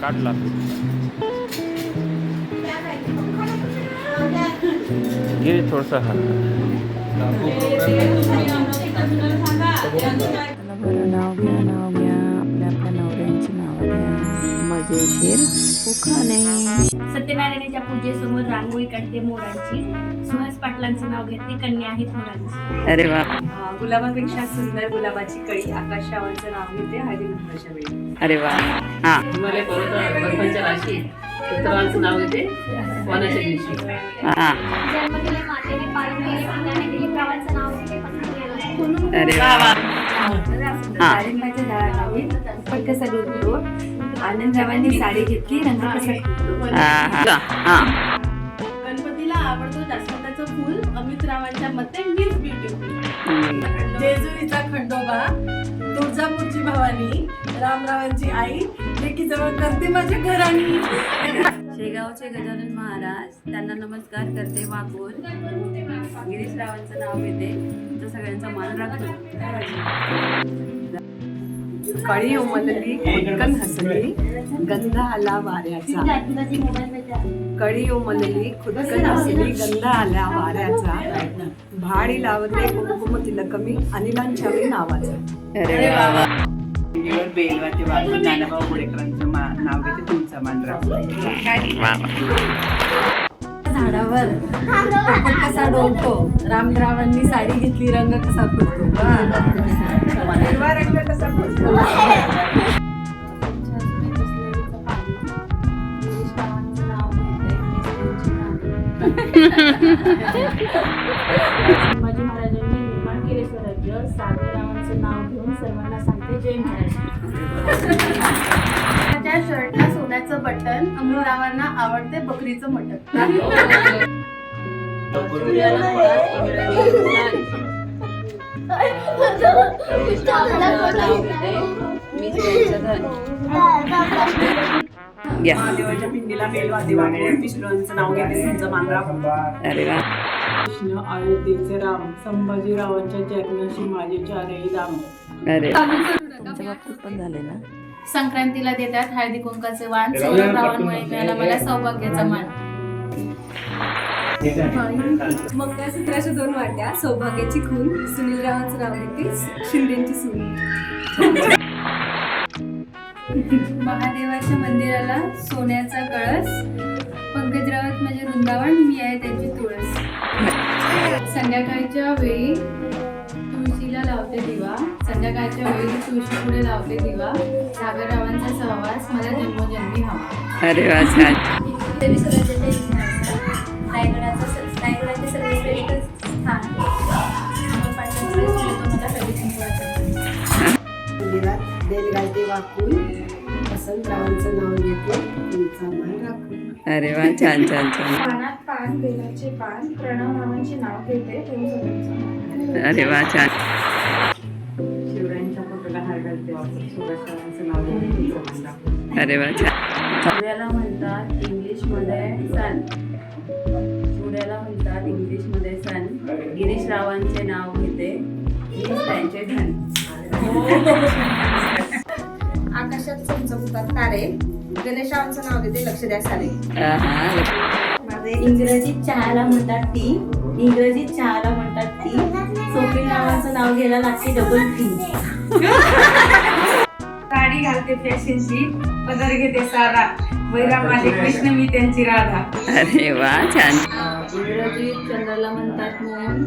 काढला घे थोडसा हा बरं नाव घ्या आपल्या आपल्या नवऱ्यांची नावं घ्या मजेशीर उखाणे. सत्यनारायणाच्या पूजेसमोर रांगोळी काढते मोरांची, सुहास पाटलांचं नाव घेते, कन्या आहेत मोरांची. अरे वा. गुलाबापेक्षा सुंदर गुलाबाची कळी आकाश रावांचं नाव घेते हळदी कुंकवाच्या वेळी. अरे वा. हा हिमालय पर्वताच्या राशी उत्तरांचं नाव घेते वनाच्या दिवशी. हा जन्म दिले मातेने, पालन केले पित्याने, दिलीपरावांचं नाव घेते पत्नी. अरे वा. डाळिंबाच्या झाडाखाली पण कसा डोलतो, आनंदरावांनी साडी घेतली, रंग कसा फुलतो. हा गणपतीला आवडतो जास्वंदाचं फूल, अमितरावांच्या मते मीच ब्युटिफुल. जेजुरीचा खंडोबा, तुळजापूरची भवानी, रामरावांची आई, लेकी जवळ करते माझ्या घराणी. शेगावचे गजानन महाराज, त्यांना नमस्कार करते वाकून, गिरीशरावांचं नाव घेते, तो सगळ्यांचा मान राखतो. कळी उमलली खुदकन हसली, गंध आला वाऱ्याचा. कळी उमलली खुदकन हसली, गंध आला वाऱ्याचा. भाडी लावते कुंकुम तिलकमी, अनिलांच्या नावाचा. अरे वा. बेलवाते वाजून नानाभाऊ गोडेकरांचं नाव घेते तुमचा मान राखतो. झाडावर पोपट कसा डोलतो, रामरावांनी साडी घेतली, रंग कसा फुलतो. हिरवा रंग कसा फुलतो. संभाजी महाराजांनी निर्माण केले स्वराज्य, सागररावांचं नाव घेऊन सर्वांना सांगते जय महाराज. माझ्या शर्टला सोन्याचं बटन, अमृतावांना आवडते बकरीचं मटण. महादेवाच्या पिंडीला बेलवाते वाजवून विष्णूंचं नाव घेते तुमचं मान राखतो. अरे वा. कृष्ण अयोध्येचे राम, संभाजीरावांच्या जन्माशी माझे चारही धाम. अरे तुमच्या बाबतीत पण झाले ना. संक्रांतीला देतात हळदी कुंकाचे वाण, सौरभरावांमुळे मिळाला मला सौभाग्याचा मान. मंगळसूत्राच्या 2 वाट्या, सौभाग्याची खून, सुनील रावांचं नाव घेते, शिंदेची सून. महादेवाच्या मंदिराला सोन्याचा कळस, पंकजरावात माझे वृंदावन, मी आहे त्यांची तुळस. संध्याकाळच्या वेळी तुळशीला लावते दिवा, संध्याकाळच्या वेळी तुळशी पुढे लावते दिवा, सागररावांचा सहवास मला जन्मोजन्मी हवा. अरे वा. छान. देवी स्वराज्याच्या इतिहासात रायगडाचे सर्वश्रेष्ठ स्थान, अमोल पाटलांचं मिळतो मला हळदी कुंकवाचा. मंदिरात बेल घालते वाकून, वसंतरावांचं नाव घेते, तुमचा मान राखून. अरे वा. छान छान छान. पानात पान, बेलाचे पान, प्रणवरावांचे नाव घेते, तुमचं. अरे वा. छान. शिवरायांच्या फोटोला हार घालते वाकून, सुभाषरावांचं नाव घेते, तुमचा मान राखून. अरे वा. छान. सूर्याला म्हणतात इंग्लिशमध्ये सन, सूर्याला म्हणतात इंग्लिशमध्ये सन, गिरीश रावांचे नाव घेते, मीच त्यांचे धन. आकाशात चमचमतात तारे, गणेशरावांचं नाव घेते, लक्ष द्या सारे. इंग्रजीत चहाला म्हणतात टी, इंग्रजीत चहाला म्हणतात टी, सोपी नावाचं नाव घ्यायला लागते डबल टी. साडी घालते फॅशनची, पदर घेते सारा, वैरा माझे कृष्ण, मी त्यांची राधा. अरे वा. छान. इंग्रजीत चंद्राला म्हणतात मोहन,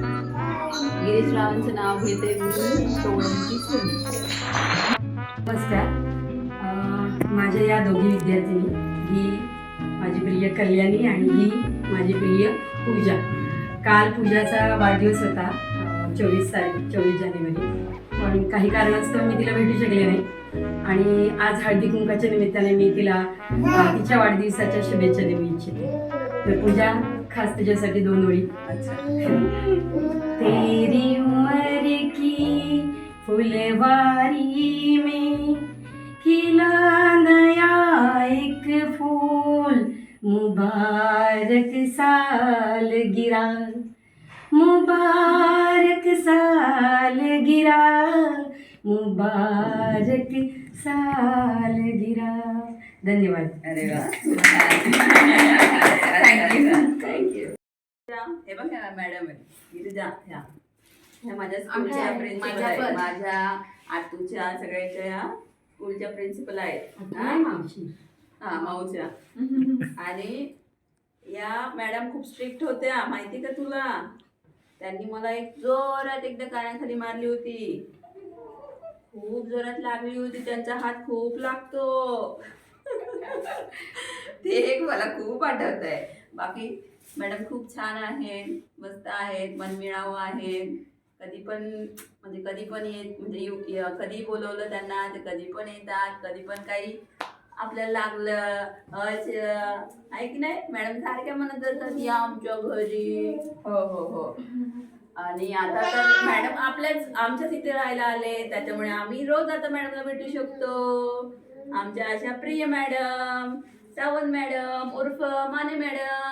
गिरीश रावांचं नाव घेते मी, सोळंची सून. नमस्कार. माझ्या या दोघी विद्यार्थिनी, ही माझी प्रिय कल्याणी आणि ही माझी प्रिय पूजा. काल पूजाचा वाढदिवस होता, 24 जानेवारी, पण काही कारणास्तव मी तिला भेटू शकले नाही आणि आज हळदी कुंकाच्या निमित्ताने मी तिला तिच्या वाढदिवसाच्या शुभेच्छा देऊ इच्छिते. तर पूजा, खास तुझ्यासाठी 2 ओळी. तेरी उमर की फुलवारी में खिला नया एक फूल, मुबारक सालगिरह, मुबारक सालगिरह, मुबारक सालगिरह. धन्यवाद. अरे वा थँक्यू. हे बघ मॅडम आहे इथे जा ह्या माझ्या स्कूलच्या प्रिन्सिपल आहेत, माझ्या आतूच्या सगळ्याच्या या स्कूलच्या प्रिन्सिपल आहेत. मावशी. हा माऊच्या. आणि या मॅडम खूप स्ट्रिक्ट होत्या माहिती का तुला. त्यांनी मला एक जोरात एकदा कानाखाली मारली होती, खूप जोरात लागली होती. त्यांचा हात खूप लागतो. ते एक मला खूप आठवत आहे. बाकी मॅडम खूप छान आहेत, मस्त आहेत, मनमिळावू आहेत. कधी पण येत म्हणजे कधी बोलवलं त्यांना ते कधी पण येतात. कधी पण काही आपल्याला लागलं आहे की नाही. मॅडम सारख्या म्हणत असतात या आमच्या घरी. हो हो हो. आणि आता तर मॅडम आमच्याच इथे राहायला आले, त्याच्यामुळे आम्ही रोज आता मॅडमला भेटू शकतो. आमच्या अशा प्रिय मॅडम, सावंत मॅडम उर्फ माने मॅडम.